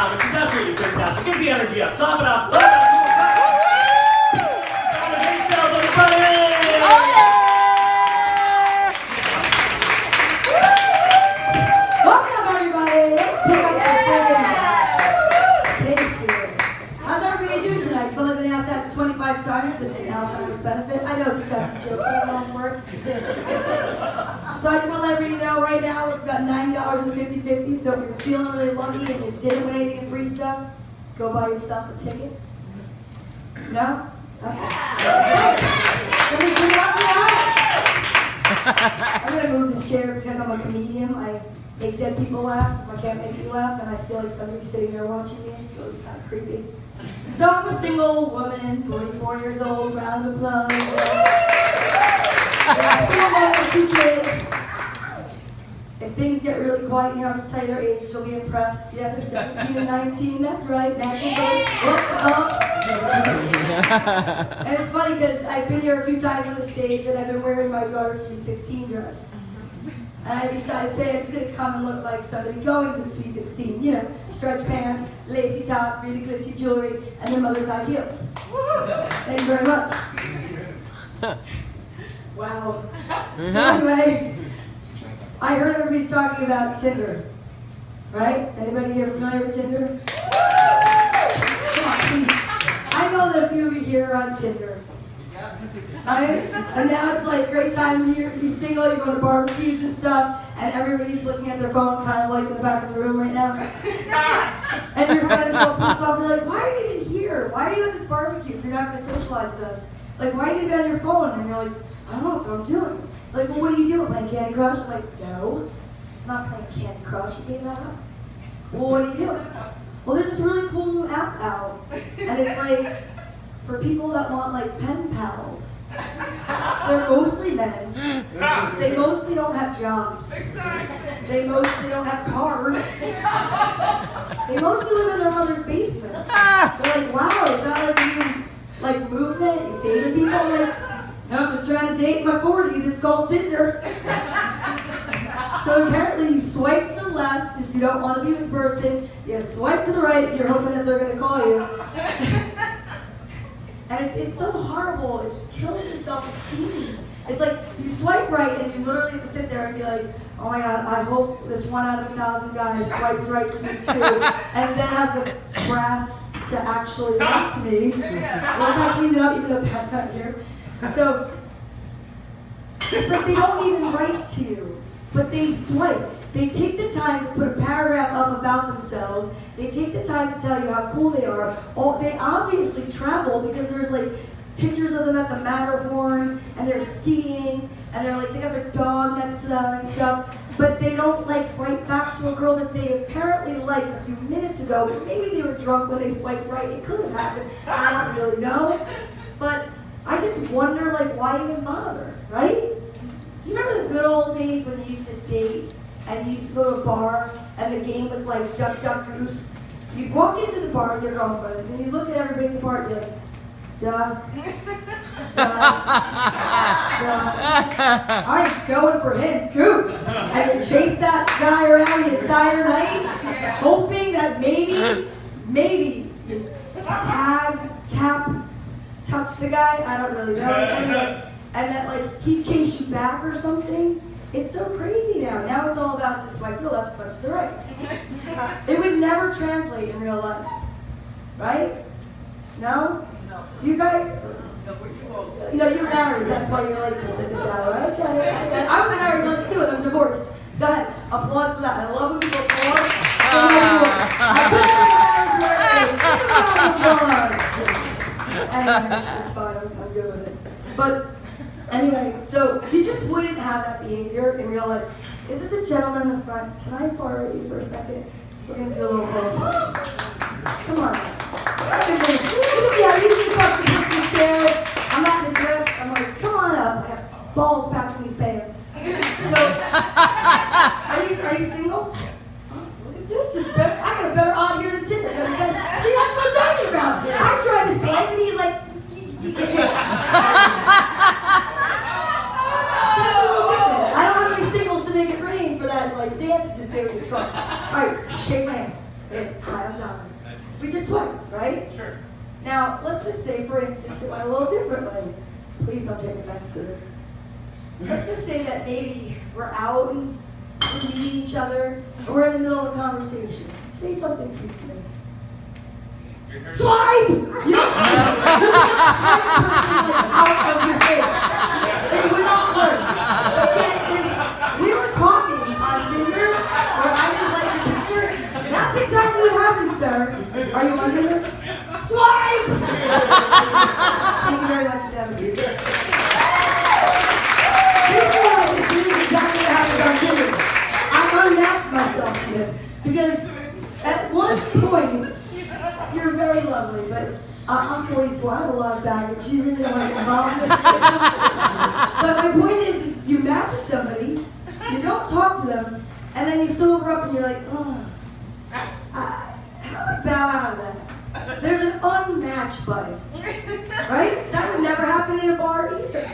out, which is absolutely fantastic. Get the energy up. Clap it up. Clap it up. Welcome, everybody. Let's pick up the friggin' pace here. How's everybody doing tonight? You've only been asked that 25 times. It's an Alzheimer's benefit. I know it's a touchy joke, but I'm on work. So I just want to let everybody know right now it's about $90 in the 50/50. So if you're feeling really lucky and you didn't win anything in free stuff, go buy yourself a ticket. No? Okay. Somebody bring it up now. I'm going to move this chair because I'm a comedian. I make dead people laugh if I can't make you laugh, and I feel like somebody's sitting there watching me. It's really kind of creepy. So I'm a single woman, 44 years old, round of applause. Single mom with 2 kids. If things get really quiet in here, I'll just tell you their ages. You'll be impressed. Yeah, they're 17 and 19. That's right. Natural birth. What's up? And it's funny because I've been here a few times on the stage and I've been wearing my daughter's Sweet 16 dress. And I decided today I'm just going to come and look like somebody going to the Sweet 16. You know, stretch pants, lacy top, really glitzy jewelry, and their mother's high heels. Thank you very much. Wow. So anyway, I heard everybody's talking about Tinder. Right? Anybody here familiar with Tinder? Come on, please. I know that a few of you here are on Tinder. Right? And now it's like a great time here to be single, you go to barbecues and stuff, and everybody's looking at their phone kind of like in the back of the room right now. And your friends are all pissed off, they're like, why are you even here? Why are you at this barbecue if you're not going to socialize with us? Like, why are you going to be on your phone? And you're like, I don't know, that's what I'm doing. Like, well, what are you doing? Playing Candy Crush? I'm like, no, I'm not playing Candy Crush, you gave that up. Well, what are you doing? Well, there's this really cool new app out, and it's like, for people that want like pen pals. They're mostly men. They mostly don't have jobs. They mostly don't have cars. They mostly live in their mother's basement. They're like, wow, is that like even like movement? You saving people? Like, no, I'm just trying to date in my 40s. It's called Tinder. So apparently you swipe to the left if you don't want to be with the person. You swipe to the right if you're hoping that they're going to call you. And it's so horrible. It kills your self-esteem. It's like you swipe right and you literally have to sit there and be like, oh my God, I hope this 1 out of 1,000 guys swipes right to me too. And then has the brass to actually write to me. Well, I cleaned it up even though Pat's not here. So it's like they don't even write to you, but they swipe. They take the time to put a paragraph up about themselves. They take the time to tell you how cool they are. They obviously travel because there's like pictures of them at the Matterhorn and they're skiing and they're like, they got their dog next to them and stuff. But they don't like write back to a girl that they apparently liked a few minutes ago. Maybe they were drunk when they swiped right. It could have happened. I don't really know. But I just wonder like why even bother, right? Do you remember the good old days when you used to date? And you used to go to a bar, and the game was like Duck, Duck, Goose. You'd walk into the bar with your girlfriends, and you look at everybody in the bar, and you're like, Duck, Duck, Duck. I'm going for him, Goose. And you chase that guy around the entire night, hoping that maybe you tap, touch the guy. I don't really know. Anyway, and that like he chased you back or something. It's so crazy now. Now it's all about just swipe to the left, swipe to the right. It would never translate in real life, right? No? No. Do you guys? No, we're too old. No, you're married. That's why you're like this at this hour. I get it. I was married once too, and I'm divorced. Go ahead. Applause for that. I love when people applaud. Anyways, it's fine. I'm good with it. But anyway, so you just wouldn't have that behavior in real life. Is this a gentleman in the front? Can I borrow you for a second? We're going to do a little both. Come on. Look at me. I usually talk to this in the chair. I'm not in the dress. I'm like, come on up. I have balls packed in these pants. So, are you single? Yes. Oh, look at this. It's better. I got a better odd here than Tinder. See, that's what I'm talking about. I tried to swipe and he's like, make it rain for that like dance you just did with your truck. Alright, shake my hand. Hi, I'm Donna. We just swiped, right? Sure. Now, let's just say, for instance, it went a little differently. Please don't take offense to this. Let's just say that maybe we're out and we're meeting each other, or we're in the middle of a conversation. Say something cute to me. Swipe! You don't swipe out of your face. It would not work. Again, if we were talking on Tinder, or I didn't like your picture, that's exactly what happened, sir. Are you on Tinder? Swipe! Thank you very much, Dennis. This is exactly what happened on Tinder. I unmatched myself here because at one point, you're very lovely, but I'm 44. I have a lot of baggage. You really don't want to get involved in this. But my point is you match with somebody, you don't talk to them, and then you sober up and you're like, oh, how do I bow out of that? There's an unmatched button, right? That would never happen in a bar either.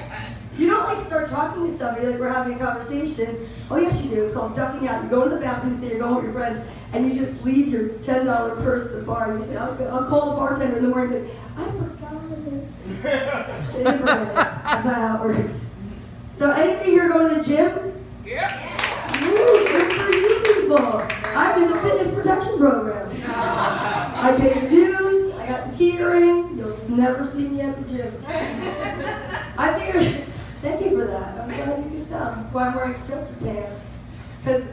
You don't like start talking to somebody like we're having a conversation. Oh yes you do, it's called ducking out. You go to the bathroom, you say you're going with your friends, and you just leave your $10 purse at the bar and you say, I'll call the bartender in the morning and I forgot it. They didn't forget it. That's not how it works. So anybody here go to the gym? Yeah. Ooh, good for you people. I'm in the fitness protection program. I pay the dues, I got the key ring, you'll just never see me at the gym. I figured, thank you for that. I'm glad you can tell. That's why I'm wearing stretchy pants. Because,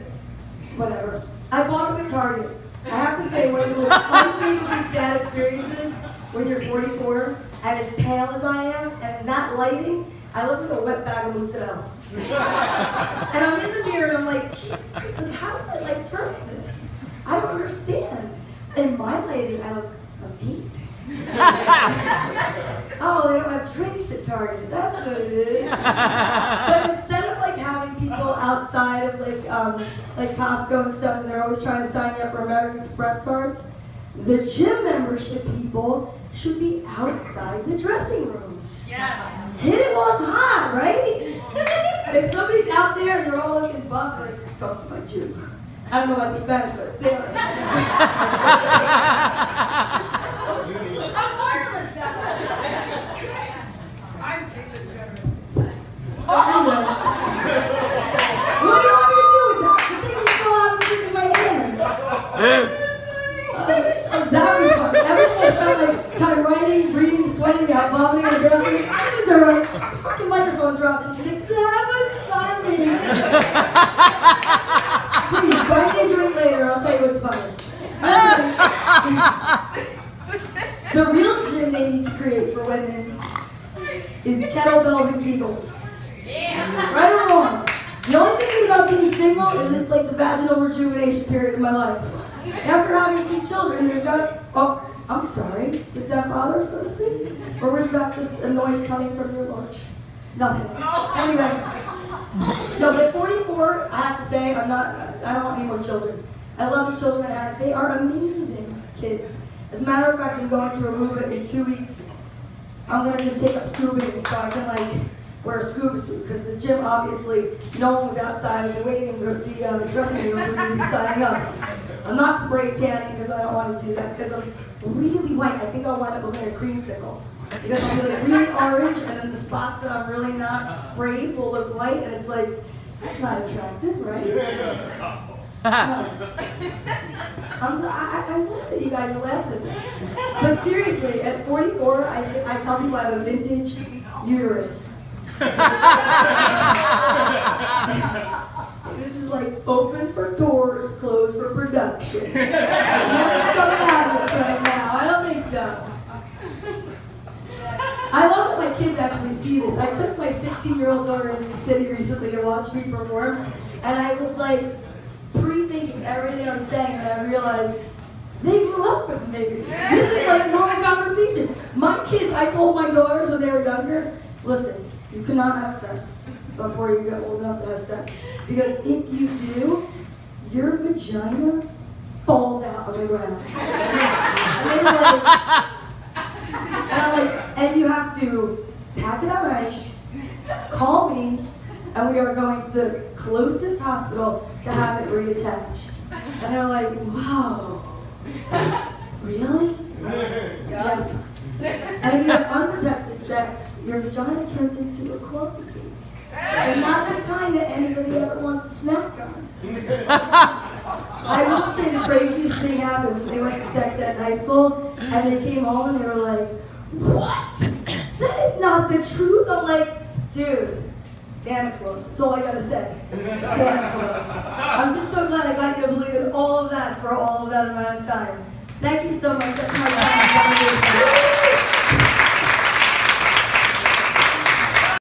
whatever. I bought them at Target. I have to say, one of the most unbelievably sad experiences when you're 44 and as pale as I am, and in that lighting, I look like a wet bag of mozzarella. And I'm in the mirror and I'm like, Jesus Christ, like, how do I like turn this? I don't understand. In my lighting, I look amazing. Oh, they don't have drinks at Target. That's what it is. But instead of like having people outside of like Costco and stuff, and they're always trying to sign you up for American Express cards, the gym membership people should be outside the dressing rooms. Yes. Hit it while it's hot, right? If somebody's out there and they're all looking buff, like, come to my gym. I don't know why they're Spanish, but they are. I'm wireless now. So anyway, what do you want me to do with that? The thing is still out of in my hand. That was fun. Everything I spent like time writing, reading, sweating out, vomiting, and breathing. It was alright. The fucking microphone drops and she's like, that was funny. Please, buy me a drink later. I'll tell you what's funny. The real gym they need to create for women is kettlebells and kegels. Yeah. Right or wrong? The only thing good about being single is it's like the vaginal rejuvenation period of my life. After having 2 children, there's not. Oh, I'm sorry. Did that bother something? Or was that just a noise coming from your lunch? Nothing. Anyway. No, but at 44, I have to say, I don't want any more children. I love the children I have. They are amazing kids. As a matter of fact, I'm going to Aruba in 2 weeks. I'm going to just take up scubaing so I can like wear a scuba suit, because the gym, obviously, no one was outside of the waiting room, the dressing room for me to be signing up. I'm not spray tanning because I don't want to do that, because I'm really white. I think I'll wind up looking like a creamsicle. Because I'll be like really orange, and then the spots that I'm really not sprayed will look white, and it's like, that's not attractive, right? No. I'm glad that you guys are laughing at that. But seriously, at 44, I tell people I have a vintage uterus. This is like open for tours, closed for production. Nothing's coming out of this right now. I don't think so. I love that my kids actually see this. I took my 16-year-old daughter into the city recently to watch me perform, and I was like pre-thinking everything I'm saying, and I realized they grew up with me. This is like normal conversation. My kids, I told my daughters when they were younger, listen, you cannot have sex before you get old enough to have sex. Because if you do, your vagina falls out on the ground. And they were like, and I'm like, and you have to pack it on ice, call me, and we are going to the closest hospital to have it reattached. And they're like, wow, Really? Yep. And if you have unprotected sex, your vagina turns into a coffee cake. And not the kind that anybody ever wants to snack on. I will say the craziest thing happened. They went to sex ed in high school, and they came home and they were like, "What? That is not the truth." I'm like, dude, Santa Claus. That's all I gotta say. Santa Claus. I'm just so glad I got you to believe in all of that for all of that amount of time. Thank you so much. That's my time.